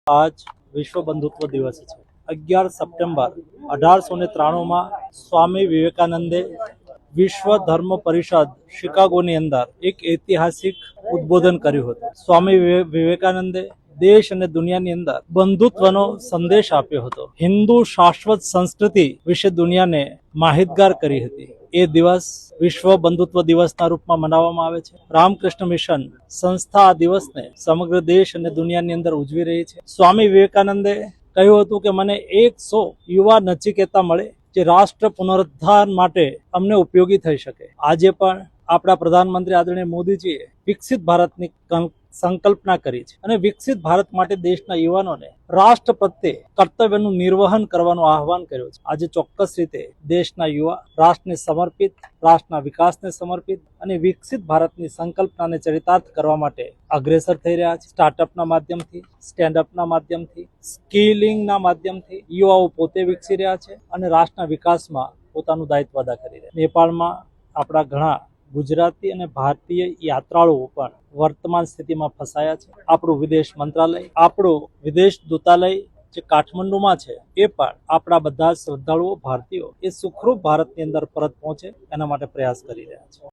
આજ વિશ્વ બંધુત્વ દિવસ છે। 11 સપ્ટેમ્બર 1893 સ્વામી વિવેકાનંદે વિશ્વ ધર્મ પરિષદ શિકાગોની અંદર એક ઐતિહાસિક ઉદ્બોધન કર્યું હતું। સ્વામી વિવેકાનંદે દેશ અને દુનિયાની અંદર બંધુત્વનો સંદેશ આપ્યો હતો। હિન્દુ શાશ્વત સંસ્કૃતિ વિશે દુનિયાને માહિતગાર કરી હતી। એ દિવસ વિશ્વ બંધુત્વ દિવસના રૂપમાં મનાવવામાં આવે છે। રામકૃષ્ણ મિશન સંસ્થા આ દિવસને સમગ્ર દેશ અને દુનિયાની અંદર ઉજવી રહી છે। સ્વામી વિવેકાનંદે કહ્યું હતું કે મને 100 યુવા નચિકેતા મળે જે રાષ્ટ્ર પુનરુદ્ધાર માટે અમને ઉપયોગી થઈ શકે। આજે પણ આપણા પ્રધાનમંત્રી આદરણીય મોદીજીએ વિકસિત ભારતની સંકલ્પના કરી છે અને વિકસિત ભારત માટે દેશના યુવાનોને રાષ્ટ્ર પ્રત્યે કર્તવ્યનું નિર્વહન કરવાનું આહવાન કર્યું છે। આજે ચોક્કસ રીતે દેશના યુવા રાષ્ટ્રને સમર્પિત, રાષ્ટ્રના વિકાસને સમર્પિત અને વિકસિત ભારતની સંકલ્પનાને ચરિતાર્થ કરવા માટે અગ્રેસર થઈ રહ્યા છે। સ્ટાર્ટઅપના માધ્યમથી, સ્ટેન્ડઅપના માધ્યમથી, સ્કિલિંગના માધ્યમથી યુવાઓ પોતે વિકસી રહ્યા છે અને રાષ્ટ્રના વિકાસમાં પોતાનું દાયિત્વ અદા કરી રહ્યા છે। નેપાળમાં આપણા ઘણા ગુજરાતી અને ભારતીય યાત્રાળુઓ પણ વર્તમાન સ્થિતિમાં ફસાયા છે। આપણું વિદેશ મંત્રાલય, આપણું વિદેશ દૂતાલય જે કાઠમંડુમાં છે એ પણ આપણા બધા શ્રદ્ધાળુઓ ભારતીયો એ સુખરૂપ ભારતની અંદર પરત પહોંચે એના માટે પ્રયાસ કરી રહ્યા છે।